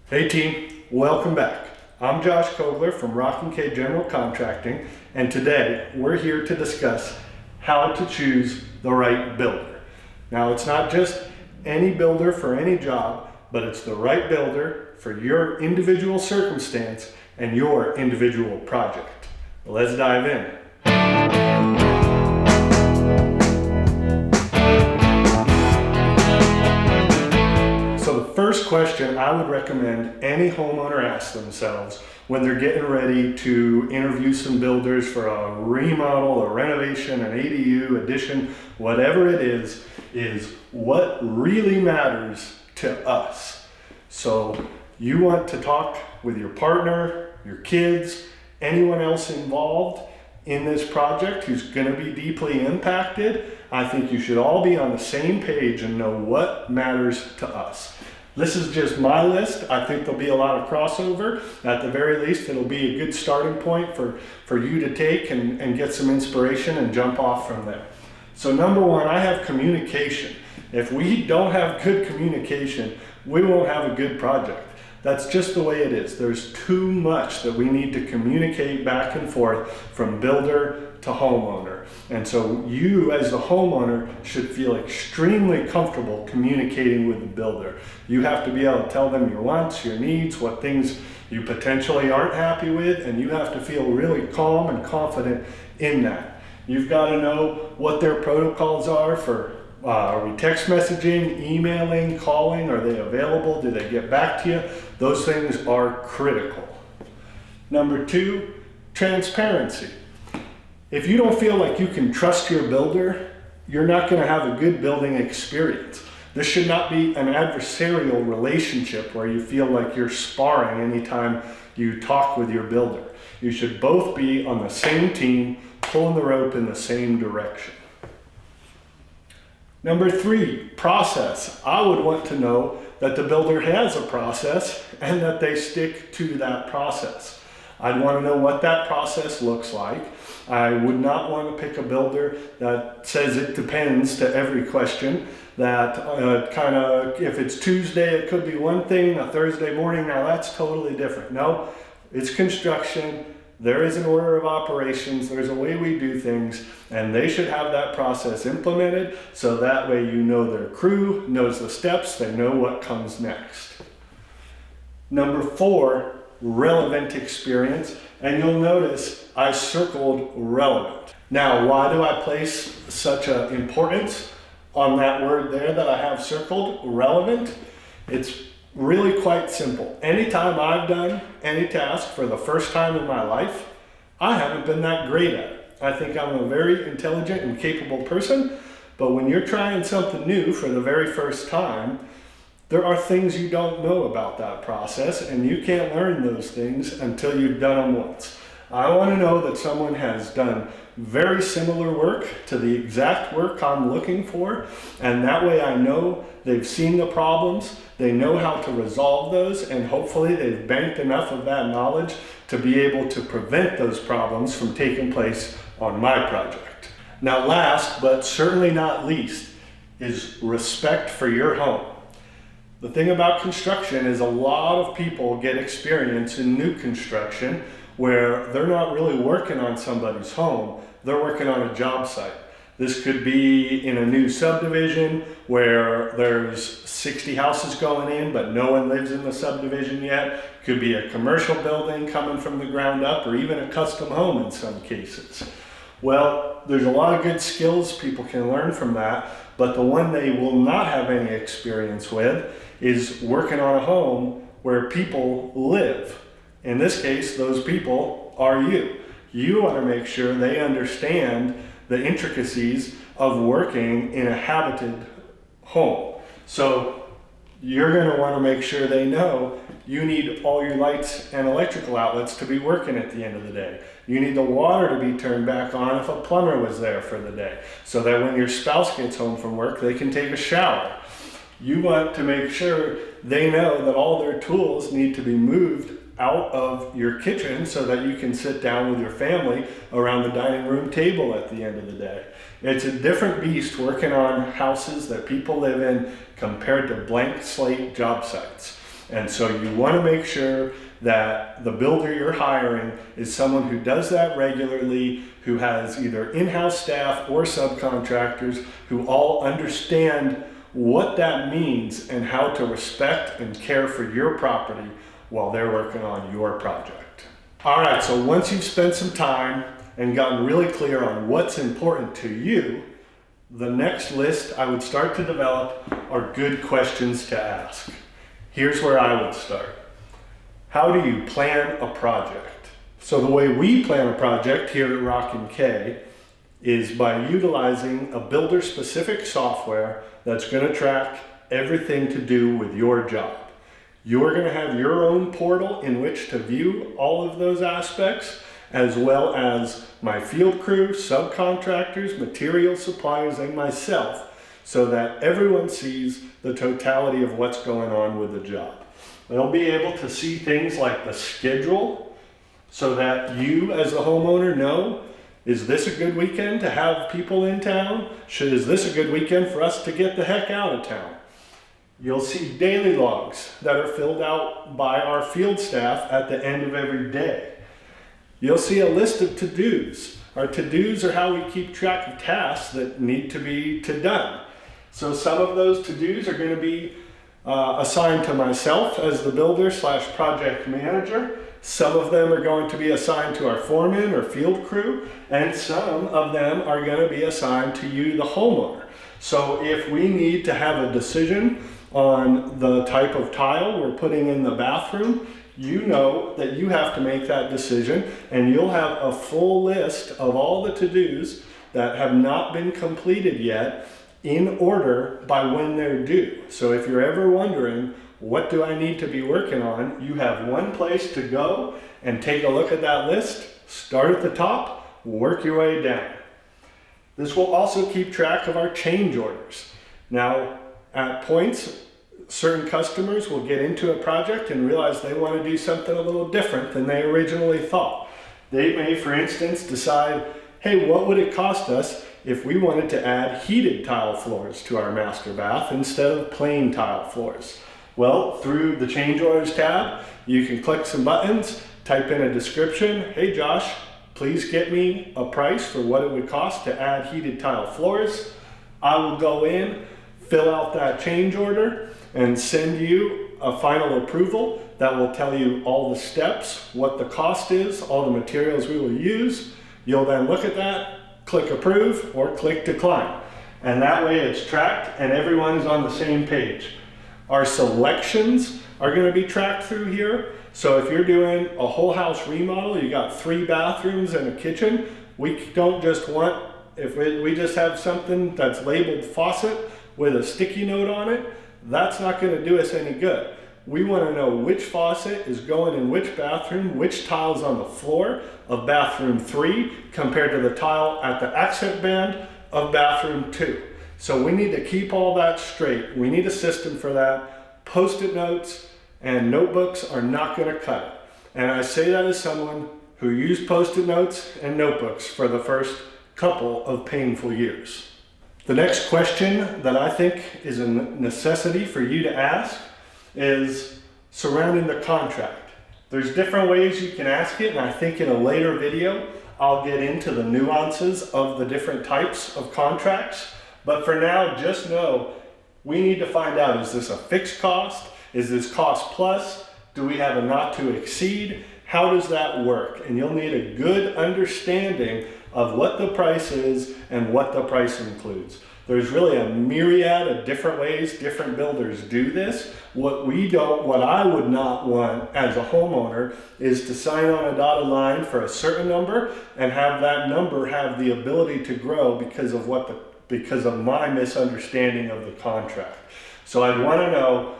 Hey team, welcome back. I'm Josh Kogler from Rockin General Contracting, and today we're here to discuss how to choose the right builder. Now, it's not just any builder for any job, but it's the right builder for your individual circumstance and your individual project. Let's dive in. So the first question I would recommend any homeowner ask themselves when they're getting ready to interview some builders for a remodel, a renovation, an ADU, addition, whatever it is what really matters to us. So you want to talk with your partner, your kids, anyone else involved in this project who's going to be deeply impacted. I think you should all be on the same page and know what matters to us. This is just my list. I think there'll be a lot of crossover. At the very least, it'll be a good starting point for you to take and get some inspiration and jump off from there. So number one, I have communication. If we don't have good communication, we won't have a good project. That's just the way it is. There's too much that we need to communicate back and forth from builder to homeowner. And so you as the homeowner should feel extremely comfortable communicating with the builder. You have to be able to tell them your wants, your needs, what things you potentially aren't happy with, and you have to feel really calm and confident in that. You've got to know what their protocols are for are we text messaging, emailing, calling? Are they available? Do they get back to you? Those things are critical. Number two, transparency. If you don't feel like you can trust your builder, you're not going to have a good building experience. This should not be an adversarial relationship where you feel like you're sparring anytime you talk with your builder. You should both be on the same team, pulling the rope in the same direction. Number three, process. I would want to know that the builder has a process and that they stick to that process. I'd want to know what that process looks like. I would not want to pick a builder that says it depends to every question, that if it's Tuesday, it could be one thing, a Thursday morning, now that's totally different. No, it's construction. There is an order of operations, there's a way we do things, and they should have that process implemented so that way you know their crew knows the steps, they know what comes next. Number four, relevant experience, and you'll notice I circled relevant. Now, why do I place such an importance on that word there that I have circled, relevant? It's really quite simple. Anytime I've done any task for the first time in my life, I haven't been that great at it. I think I'm a very intelligent and capable person, but when you're trying something new for the very first time, there are things you don't know about that process, and you can't learn those things until you've done them once. I want to know that someone has done very similar work to the exact work I'm looking for, and that way I know they've seen the problems, they know how to resolve those, and hopefully they've banked enough of that knowledge to be able to prevent those problems from taking place on my project. Now, last but certainly not least is respect for your home. The thing about construction is a lot of people get experience in new construction where they're not really working on somebody's home, they're working on a job site. This could be in a new subdivision where there's 60 houses going in, but no one lives in the subdivision yet. Could be a commercial building coming from the ground up, or even a custom home in some cases. Well, there's a lot of good skills people can learn from that, but the one they will not have any experience with is working on a home where people live. In this case, those people are you. You want to make sure they understand the intricacies of working in a habited home. So you're going to want to make sure they know you need all your lights and electrical outlets to be working at the end of the day. You need the water to be turned back on if a plumber was there for the day, so that when your spouse gets home from work, they can take a shower. You want to make sure they know that all their tools need to be moved out of your kitchen so that you can sit down with your family around the dining room table at the end of the day. It's a different beast working on houses that people live in compared to blank slate job sites. And so you want to make sure that the builder you're hiring is someone who does that regularly, who has either in-house staff or subcontractors who all understand what that means and how to respect and care for your property while they're working on your project. All right, so once you've spent some time and gotten really clear on what's important to you, the next list I would start to develop are good questions to ask. Here's where I would start. How do you plan a project? So the way we plan a project here at Rockin K is by utilizing a builder-specific software that's going to track everything to do with your job. You're going to have your own portal in which to view all of those aspects, as well as my field crew, subcontractors, material suppliers, and myself, so that everyone sees the totality of what's going on with the job. They'll be able to see things like the schedule, so that you as the homeowner know, is this a good weekend to have people in town? Is this a good weekend for us to get the heck out of town? You'll see daily logs that are filled out by our field staff at the end of every day. You'll see a list of to-dos. Our to-dos are how we keep track of tasks that need to be done. So some of those to-dos are going to be assigned to myself as the builder/project manager. Some of them are going to be assigned to our foreman or field crew, and some of them are going to be assigned to you, the homeowner. So if we need to have a decision on the type of tile we're putting in the bathroom, you know that you have to make that decision, and you'll have a full list of all the to-dos that have not been completed yet in order by when they're due. So if you're ever wondering, what do I need to be working on? You have one place to go and take a look at that list, start at the top, work your way down. This will also keep track of our change orders. Now, at points, certain customers will get into a project and realize they want to do something a little different than they originally thought. They may, for instance, decide, hey, what would it cost us if we wanted to add heated tile floors to our master bath instead of plain tile floors? Well, through the change orders tab, you can click some buttons, type in a description. Hey Josh, please get me a price for what it would cost to add heated tile floors. I will go in, fill out that change order, and send you a final approval that will tell you all the steps, what the cost is, all the materials we will use. You'll then look at that, click approve or click decline. And that way it's tracked and everyone's on the same page. Our selections are going to be tracked through here. So if you're doing a whole house remodel, you got 3 bathrooms and a kitchen, we don't just want, we just have something that's labeled faucet with a sticky note on it, that's not going to do us any good. We want to know which faucet is going in which bathroom, which tile's on the floor of bathroom 3 compared to the tile at the accent band of bathroom 2. So we need to keep all that straight. We need a system for that. Post-it notes and notebooks are not going to cut it. And I say that as someone who used Post-it notes and notebooks for the first couple of painful years. The next question that I think is a necessity for you to ask is surrounding the contract. There's different ways you can ask it, and I think in a later video I'll get into the nuances of the different types of contracts. But for now, just know we need to find out, is this a fixed cost? Is this cost plus? Do we have a not to exceed? How does that work? And you'll need a good understanding of what the price is and what the price includes. There's really a myriad of different ways different builders do this. What I would not want as a homeowner is to sign on a dotted line for a certain number and have that number have the ability to grow because of my misunderstanding of the contract. So I'd want to know,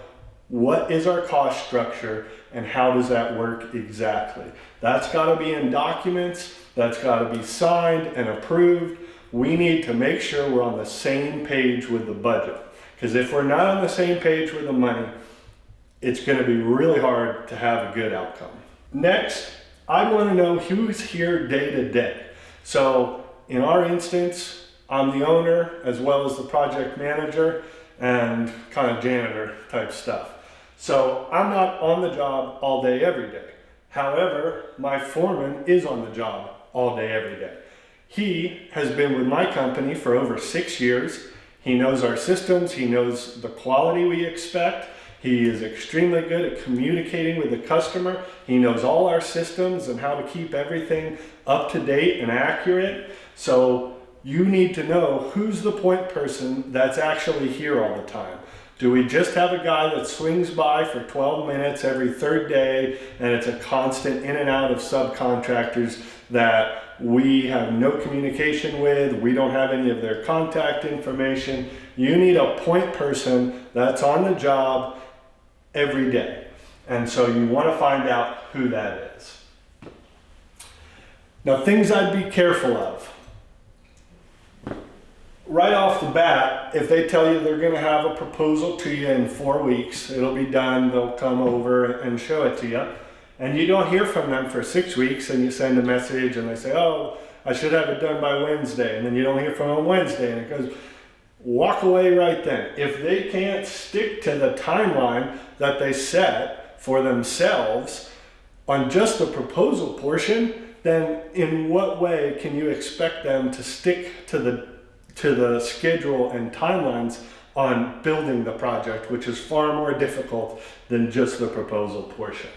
what is our cost structure and how does that work exactly? That's got to be in documents, that's got to be signed and approved. We need to make sure we're on the same page with the budget. Because if we're not on the same page with the money, it's going to be really hard to have a good outcome. Next, I want to know who's here day to day. So in our instance, I'm the owner as well as the project manager and kind of janitor type stuff. So I'm not on the job all day, every day. However, my foreman is on the job all day, every day. He has been with my company for over 6 years. He knows our systems. He knows the quality we expect. He is extremely good at communicating with the customer. He knows all our systems and how to keep everything up to date and accurate. So you need to know who's the point person that's actually here all the time. Do we just have a guy that swings by for 12 minutes every third day and it's a constant in and out of subcontractors that we have no communication with, we don't have any of their contact information? You need a point person that's on the job every day. And so you want to find out who that is. Now, things I'd be careful of. Right off the bat, if they tell you they're going to have a proposal to you in 4 weeks, it'll be done, they'll come over and show it to you, and you don't hear from them for 6 weeks, and you send a message and they say, oh, I should have it done by Wednesday, and then you don't hear from them Wednesday, and it goes, walk away right then. If they can't stick to the timeline that they set for themselves on just the proposal portion, then in what way can you expect them to stick to the schedule and timelines on building the project, which is far more difficult than just the proposal portion?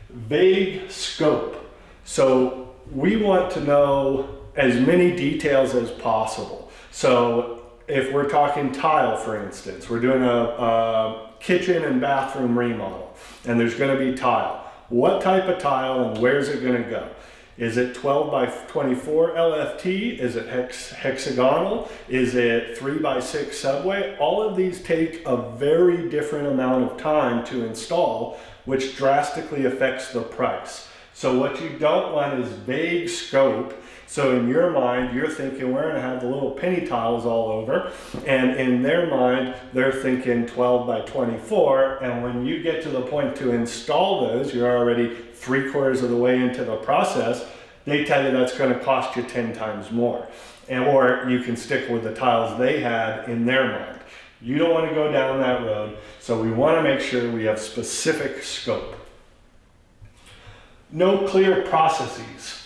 Vague scope. So we want to know as many details as possible. So if we're talking tile, for instance, we're doing a kitchen and bathroom remodel, and there's going to be tile. What type of tile and where's it going to go? Is it 12 by 24 LFT? Is it hexagonal? Is it 3 by 6 subway? All of these take a very different amount of time to install, which drastically affects the price. So what you don't want is vague scope. So in your mind, you're thinking we're going to have the little penny tiles all over, and in their mind, they're thinking 12 by 24, and when you get to the point to install those, you're already 3/4 of the way into the process, they tell you that's going to cost you 10 times more. Or you can stick with the tiles they had in their mind. You don't want to go down that road, so we want to make sure we have specific scope. No clear processes.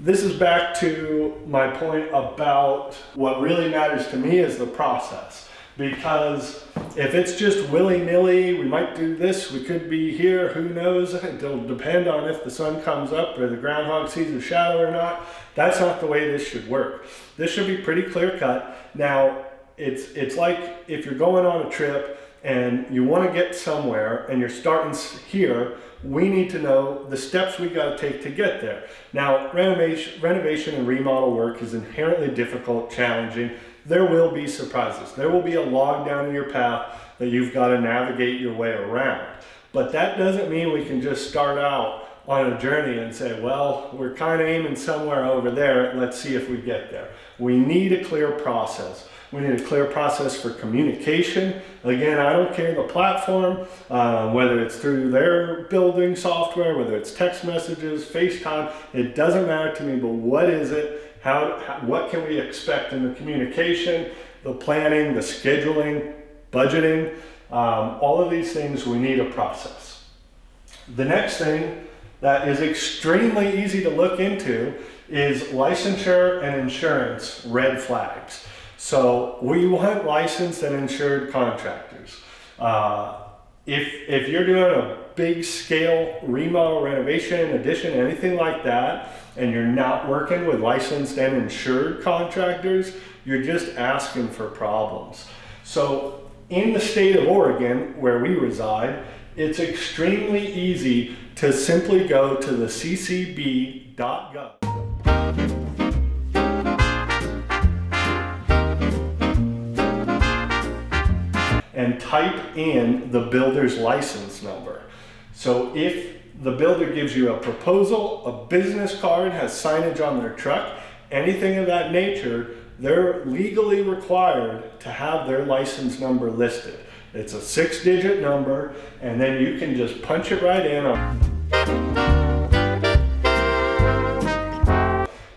This is back to my point about what really matters to me is the process. Because if it's just willy-nilly, we might do this, we could be here, who knows? It'll depend on if the sun comes up or the groundhog sees a shadow or not. That's not the way this should work. This should be pretty clear-cut. Now, it's like if you're going on a trip and you want to get somewhere and you're starting here, we need to know the steps we got to take to get there. Now, renovation and remodel work is inherently difficult, challenging. There will be surprises. There will be a log down in your path that you've got to navigate your way around. But that doesn't mean we can just start out on a journey and say, well, we're kind of aiming somewhere over there. Let's see if we get there. We need a clear process. We need a clear process for communication. Again, I don't care the platform, whether it's through their building software, whether it's text messages, FaceTime, it doesn't matter to me, but what is it? What can we expect in the communication, the planning, the scheduling, budgeting, all of these things, we need a process. The next thing that is extremely easy to look into is licensure and insurance red flags. So we want licensed and insured contractors. If you're doing a big scale remodel, renovation, addition, anything like that, and you're not working with licensed and insured contractors, you're just asking for problems. So in the state of Oregon, where we reside, it's extremely easy to simply go to the ccb.gov. And type in the builder's license number. So if the builder gives you a proposal, a business card, has signage on their truck, anything of that nature, they're legally required to have their license number listed. It's a 6-digit number, and then you can just punch it right in.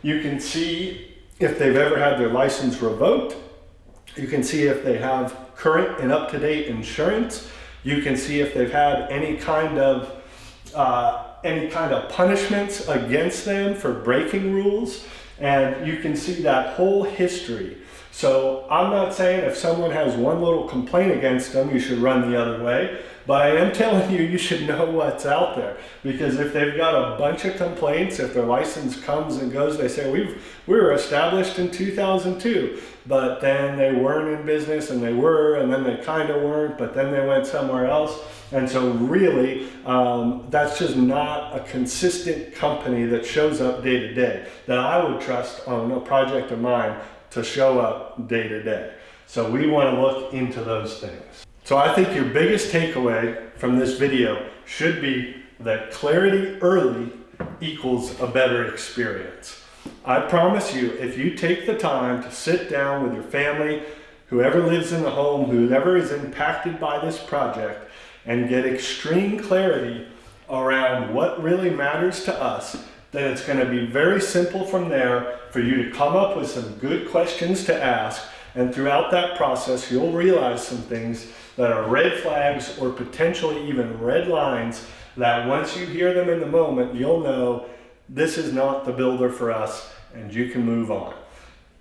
You can see if they've ever had their license revoked. You can see if they have current and up-to-date insurance. You can see if they've had any kind of punishments against them for breaking rules, and you can see that whole history. So I'm not saying if someone has one little complaint against them, you should run the other way, but I am telling you, you should know what's out there. Because if they've got a bunch of complaints, if their license comes and goes, they say, we were established in 2002, but then they weren't in business, and they were, and then they kind of weren't, but then they went somewhere else. And so really, that's just not a consistent company that shows up day to day that I would trust on a project of mine to show up day to day. So we want to look into those things. So I think your biggest takeaway from this video should be that clarity early equals a better experience. I promise you, if you take the time to sit down with your family, whoever lives in the home, whoever is impacted by this project, and get extreme clarity around what really matters to us, then it's going to be very simple from there for you to come up with some good questions to ask. And throughout that process, you'll realize some things that are red flags or potentially even red lines that once you hear them in the moment, you'll know this is not the builder for us, and you can move on.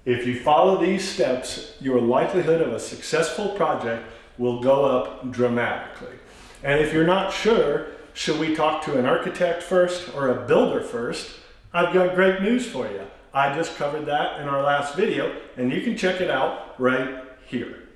If you follow these steps, your likelihood of a successful project will go up dramatically. And if you're not sure, should we talk to an architect first or a builder first? I've got great news for you. I just covered that in our last video, and you can check it out right here.